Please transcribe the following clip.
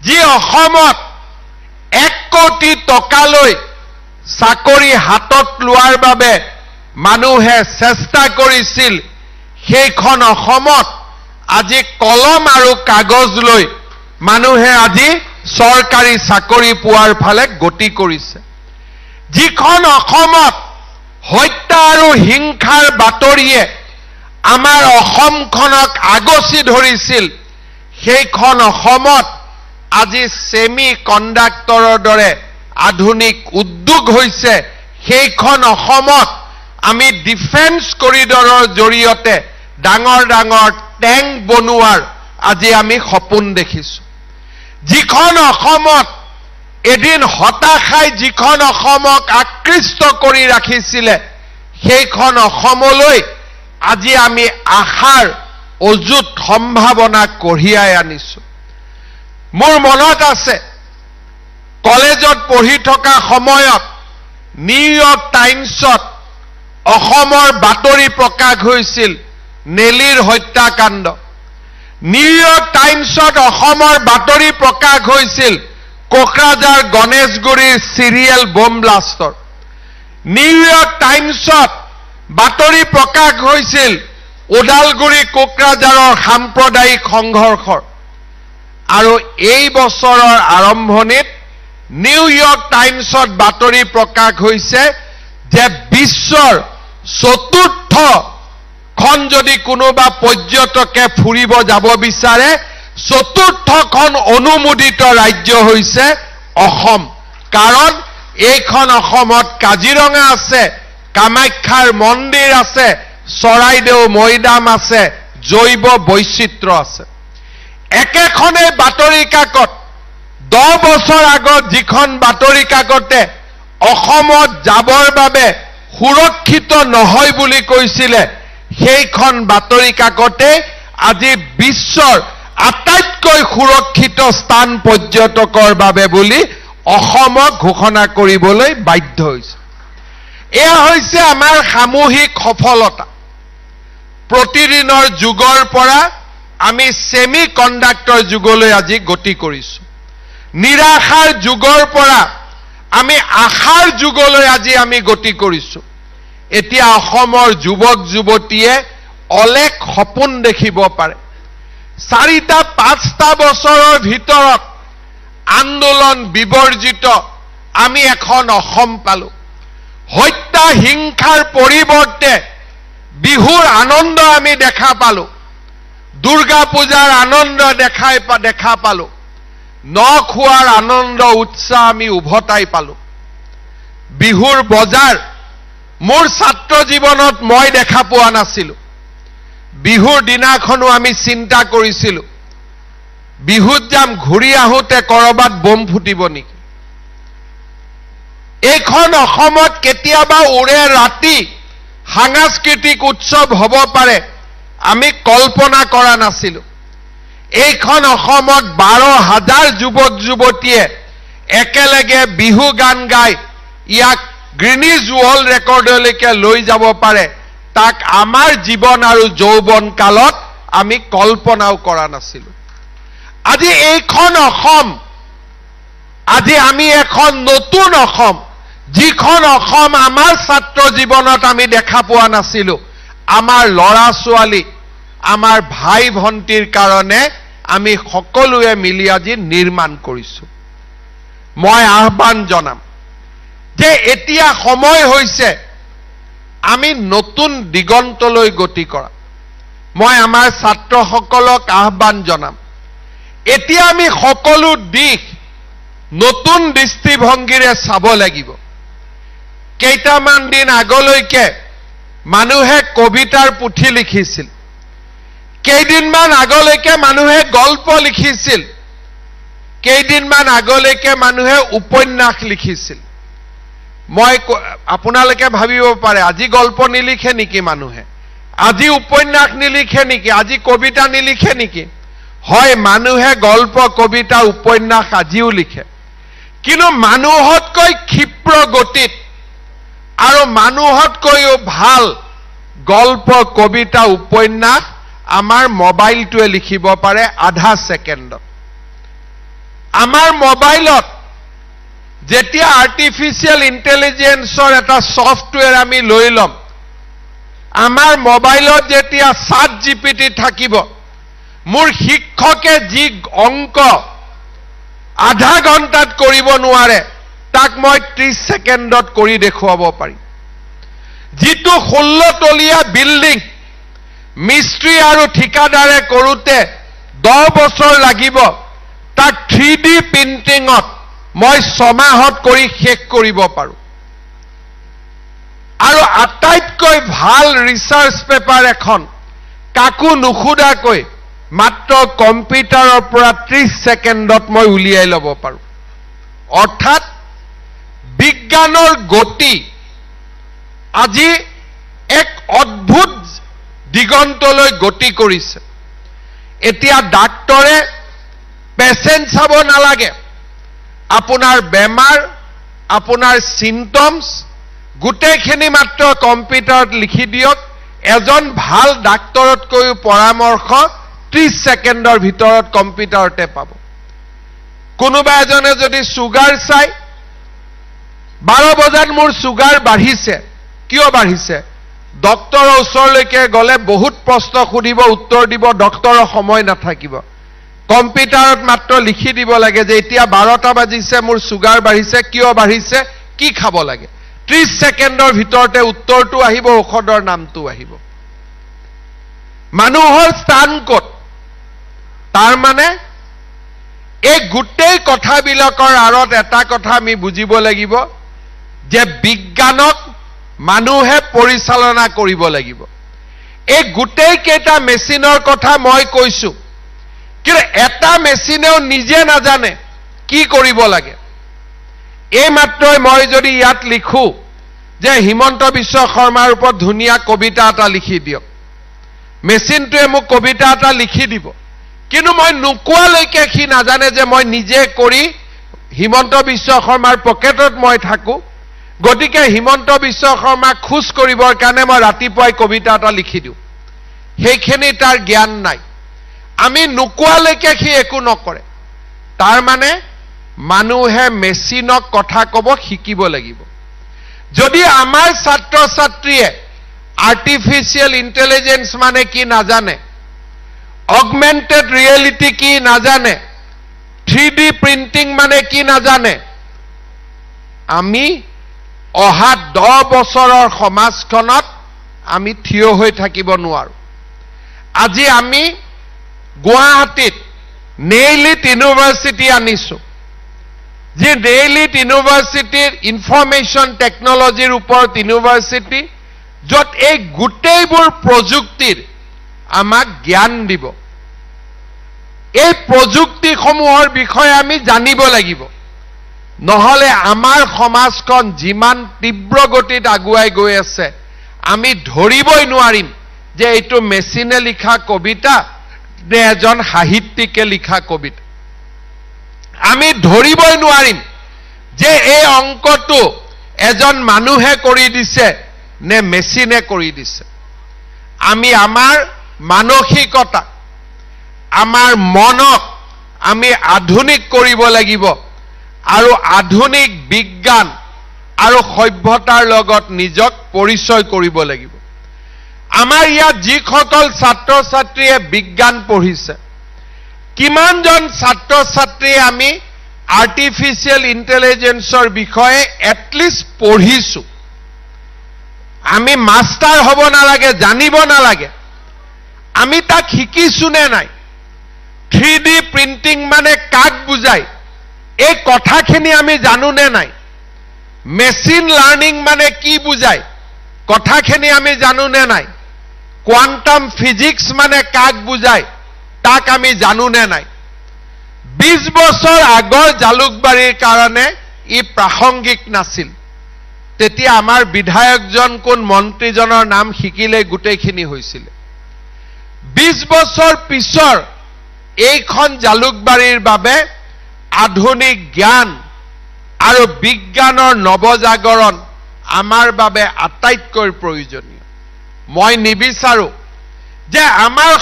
যি অসমত 1 কোটি টকালৈ চাকৰি হাতত লোৱাৰ বাবে মানুহে চেষ্টা কৰিছিল, সেইখন অসমত আজি কলম আৰু কাগজ লৈ মানুহে আজি চৰকাৰী চাকৰি পোৱাৰ ফালে গতি কৰিছে। যিখন অসমত হত্যা আৰু হিংসাৰ বাতৰিয়ে আমাৰ অসমখনক আগচি ধৰিছিল, সেইখন অসমত আজি সেমি কণ্ডাক্টৰৰ দৰে আধুনিক উদ্যোগ হৈছে। সেইখন অসমত আমি ডিফেন্স কৰিডৰৰ জৰিয়তে ডাঙৰ ডাঙৰ টেংক বনোৱাৰ আজি আমি সপোন দেখিছোঁ। যিখন অসমত এদিন হতাশাই যিখন অসমক আকৃষ্ট কৰি ৰাখিছিলে, সেইখন অসমলৈ আজি আমি আশাৰ অযুত সম্ভাৱনা কঢ়িয়াই আনিছোঁ। মোৰ মনত আছে, কলেজত পঢ়ি থকা সময়ত নিউয়ৰ্ক টাইমছত অসমৰ বাতৰি প্ৰকাশ হৈছিল নেলীৰ হত্যাকাণ্ড। নিউয়ৰ্ক টাইমছত অসমৰ বাতৰি প্ৰকাশ হৈছিল কোকৰাঝাৰ গণেশগুৰিৰ চিৰিয়েল বম ব্লাষ্টৰ। নিউয়ৰ্ক টাইমছত বাতৰি প্ৰকাশ হৈছিল ওদালগুৰি কোকৰাঝাৰৰ সাম্প্ৰদায়িক সংঘৰ্ষৰ। আৰু এই বছৰৰ আৰম্ভণিত নিউয়ৰ্ক টাইমছত বাতৰি প্ৰকাশ হৈছে যে বিশ্বৰ চতুৰ্থখন যদি কোনোবা পৰ্যটকে ফুৰিব যাব বিচাৰে, চতুৰ্থখন অনুমোদিত ৰাজ্য হৈছে অসম। কাৰণ এইখন অসমত কাজিৰঙা আছে, কামাখ্যাৰ মন্দিৰ আছে, চৰাইদেউ মৈদাম আছে, জৈৱ বৈচিত্ৰ্য আছে। একেখনে বাতৰি কাকত 10 বছৰ আগত যিখন বাতৰি কাকতে অসমত যাবৰ বাবে সুৰক্ষিত নহয় বুলি কৈছিলে, সেইখন বাতৰি কাকতে আজি বিশ্বৰ আটাইতকৈ সুৰক্ষিত স্থান পৰ্যটকৰ বাবে বুলি অসমক ঘোষণা কৰিবলৈ বাধ্য হৈছে। এয়া হৈছে আমাৰ সামূহিক সফলতা। প্ৰতিদিনৰ যুগৰ পৰা আমি সেমি কণ্ডাক্টৰ যুগলৈ আজি গতি কৰিছোঁ। নিৰাশাৰ যুগৰ পৰা আমি আশাৰ যুগলৈ আজি আমি গতি কৰিছোঁ। এতিয়া অসমৰ যুৱক যুৱতীয়ে অলেখ সপোন দেখিব পাৰে। 4-5টা বছৰৰ ভিতৰত আন্দোলন বিবৰ্জিত আমি এখন অসম পালোঁ। হত্যা হিংসাৰ পৰিৱৰ্তে বিহুৰ আনন্দ আমি দেখা পালোঁ। দুৰ্গা পূজাৰ আনন্দ দেখা পালোঁ। নখোৱাৰ আনন্দ উৎসাহ আমি উভতাই পালোঁ। বিহুৰ বজাৰ মোৰ ছাত্ৰ জীৱনত মই দেখা পোৱা নাছিলোঁ। বিহুৰ দিনাখনো আমি চিন্তা কৰিছিলোঁ, বিহুত যাম, ঘূৰি আহোঁতে কৰবাত বম ফুটিব নেকি। এইখন অসমত কেতিয়াবা উৰে ৰাতি সাংস্কৃতিক উৎসৱ হ'ব পাৰে, আমি কল্পনা কৰা নাছিলোঁ। এইখন অসমত 12,000 যুৱক যুৱতীয়ে একেলগে বিহু গান গাই ইয়াক গ্ৰিনিজ ৱৰ্ল্ড ৰেকৰ্ডলৈকে লৈ যাব পাৰে, তাক আমাৰ জীৱন আৰু যৌৱন কালত আমি কল্পনাও কৰা নাছিলোঁ। আজি এইখন অসম, আজি আমি এখন নতুন অসম, যিখন অসম আমাৰ ছাত্ৰ জীৱনত আমি দেখা পোৱা নাছিলোঁ, আমাৰ ল'ৰা ছোৱালী, আমাৰ ভাই ভণ্টিৰ কাৰণে আমি সকলোৱে মিলি আজি নিৰ্মাণ কৰিছোঁ। মই আহ্বান জনাম যে এতিয়া সময় হৈছে আমি নতুন দিগন্তলৈ গতি কৰা। মই আমাৰ ছাত্ৰসকলক আহ্বান জনাম, এতিয়া আমি সকলো দিশ নতুন দৃষ্টিভংগীৰে চাব লাগিব। কেইটামান দিন আগলৈকে মানুহে কবিতাৰ পুথি লিখিছিল, কেইদিনমান আগলৈকে মানুহে গল্প লিখিছিল, কেইদিনমান আগলৈকে মানুহে উপন্যাস লিখিছিল। মই আপোনালোকে ভাবিব পাৰে আজি গল্প নিলিখে নেকি মানুহে, আজি উপন্যাস নিলিখে নেকি, আজি কবিতা নিলিখে নেকি। হয়, মানুহে গল্প কবিতা উপন্যাস আজিও লিখে, কিন্তু মানুহতকৈ ক্ষিপ্ৰ গতিত আৰু মানুহতকৈও ভাল গল্প কবিতা উপন্যাস আমাৰ মোবাইলটোৱে লিখিব পাৰে আধা ছেকেণ্ডত। আমাৰ মোবাইলত যেতিয়া আৰ্টিফিচিয়েল ইন্টেলিজেন্সৰ এটা সফটৱেৰ আমি লৈ লম, আমাৰ মোবাইলত যেতিয়া ChatGPT থাকিব, মোৰ শিক্ষকে যি অংক আধা ঘণ্টাত কৰিব নোৱাৰে তাক মই 30 সেকেন্ডত কৰি দেখুৱাব পাৰিম। যিটো 16 তলীয়া বিল্ডিং মিস্ত্ৰী আৰু ঠিকাদাৰে কৰোতে 10 বছৰ লাগিব, তাক 3D প্ৰিন্টিঙত মই 6 মাহত কৰি শেষ কৰিব পাৰো। আৰু আটাইতকৈ ভাল ৰিচাৰ্চ পেপাৰ এখন কাকো নুখুদাকৈ মাত্ৰ কম্পিউটাৰৰ পৰা 30 সেকেন্ডত মই উলিয়াই ল'ব পাৰো। অৰ্থাৎ বিজ্ঞানৰ গতি আজি এক অদ্ভুত দিগন্তলৈ গতি কৰিছে। এতিয়া ডাক্তৰে পেচেণ্ট চাব নালাগে, আপোনাৰ বেমাৰ, আপোনাৰ চিম্পটমছ গোটেইখিনি মাত্ৰ কম্পিউটাৰত লিখি দিয়ক। এজন ভাল ডাক্তৰতকৈও পৰামৰ্শ 30 সেকেন্ডৰ ভিতৰত কম্পিউটাৰতে পাব। কোনোবা এজনে যদি সুগাৰ চাই, 12 বজাত মোৰ সুগাৰ বাঢ়িছে, কিয় বাঢ়িছে? ডক্টৰৰ ওচৰলৈকে গ'লে বহুত প্ৰশ্ন সুধিব, উত্তৰ দিব, ডক্টৰৰ সময় নাথাকিব। কম্পিউটাৰত মাত্ৰ লিখি দিব লাগে যে এতিয়া 12টা বাজিছে, মোৰ সুগাৰ বাঢ়িছে, কিয় বাঢ়িছে, কি খাব লাগে। 30 সেকেন্ডৰ ভিতৰতে উত্তৰটো আহিব, ঔষধৰ নামটো আহিব। মানুহৰ স্থান ক'ত? তাৰ মানে এই গোটেই কথাবিলাকৰ আঁৰত এটা কথা আমি বুজিব লাগিব যে বিজ্ঞানক মানুহে পৰিচালনা কৰিব লাগিব। এই গোটেই কেইটা মেচিনৰ কথা মই কৈছো, কিন্তু এটা মেচিনেও নিজে নাজানে কি কৰিব লাগে। এই মাত্ৰই মই যদি ইয়াত লিখো যে হিমন্ত বিশ্ব শৰ্মাৰ ওপৰত ধুনীয়া কবিতা এটা লিখি দিয়ক, মেচিনটোৱে মোক কবিতা এটা লিখি দিব, কিন্তু মই নোকোৱালৈকে সি নাজানে যে মই নিজে কৰি হিমন্ত বিশ্ব শৰ্মাৰ পকেটত মই থাকো। গতিকে হিমন্ত বিশ্ব শৰ্মাক খুশ কৰিবৰ কাৰণে মই ৰাতিপুৱাই কবিতা এটা লিখি দিওঁ, সেইখিনি তাৰ জ্ঞান নাই। আমি নোকোৱালৈকে সি একো নকৰে। তাৰ মানে মানুহে মেচিনক কথা ক'ব শিকিব লাগিব। যদি আমাৰ ছাত্ৰ ছাত্ৰীয়ে আৰ্টিফিচিয়েল ইন্টেলিজেন্স মানে কি নাজানে, অগমেন্টেড ৰিয়েলিটি কি নাজানে, 3D প্ৰিন্টিং মানে কি নাজানে, আমি অহা 10 বছৰৰ সমাজখনত আমি থিয় হৈ থাকিব নোৱাৰো। আজি আমি গুৱাহাটীত নেইলিট ইউনিভাৰ্চিটি আনিছো, যি নেইলিট ইউনিভাৰ্চিটিৰ ইনফৰমেশ্যন টেকনলজিৰ ওপৰত ইউনিভাৰ্চিটি, য'ত এই গোটেইবোৰ প্ৰযুক্তিৰ আমাক জ্ঞান দিব। এই প্ৰযুক্তিসমূহৰ বিষয়ে আমি জানিব লাগিব, নহলে আমাৰ সমাজখন যিমান তীব্ৰ গতিত আগুৱাই গৈ আছে আমি ধৰিবই নোৱাৰিম যে এইটো মেচিনে লিখা কবিতা নে এজন সাহিত্যিকে লিখা কবিতা। আমি ধৰিবই নোৱাৰিম যে এই অংকটো এজন মানুহে কৰি দিছে নে মেচিনে কৰি দিছে। আমি আমাৰ মানসিকতা, আমাৰ মনক আমি আধুনিক কৰিব লাগিব আৰু আধুনিক বিজ্ঞান আৰু সভ্যতাৰ লগত নিজক পৰিচয় কৰিব লাগিব। আমাৰ ইয়াত যিসকল ছাত্ৰ ছাত্ৰীয়ে বিজ্ঞান পঢ়িছে, কিমানজন ছাত্ৰ ছাত্ৰীয়ে আমি আৰ্টিফিচিয়েল ইন্টেলিজেন্সৰ বিষয়ে এটলিষ্ট পঢ়িছো। আমি মাষ্টাৰ হ'ব নালাগে, জানিব নালাগে, আমি তাক শিকিছো নে নাই। 3D প্ৰিন্টিং মানে কাক বুজায় এই কথাখিনি আমি জানো নে নাই। মেচিন লাৰ্নিং মানে কি বুজায় কথাখিনি আমি জানো নে নাই। কোৱান্টাম ফিজিক্স মানে কাক বুজায় তাক আমি জানো নে নাই। 20 বছৰ আগৰ জালুকবাৰীৰ কাৰণে ই প্ৰাসংগিক নাছিল। তেতিয়া আমাৰ বিধায়কজন কোন, মন্ত্ৰীজনৰ নাম শিকিলে গোটেইখিনি হৈছিল। 20 বছৰ পিছৰ এইখন জালুকবাৰীৰ বাবে আধুনিক জ্ঞান আৰু বিজ্ঞানৰ নৱজাগৰণ আমাৰ বাবে আটাইতকৈ প্ৰয়োজনীয়। মই নিবিচাৰো যে আমাৰ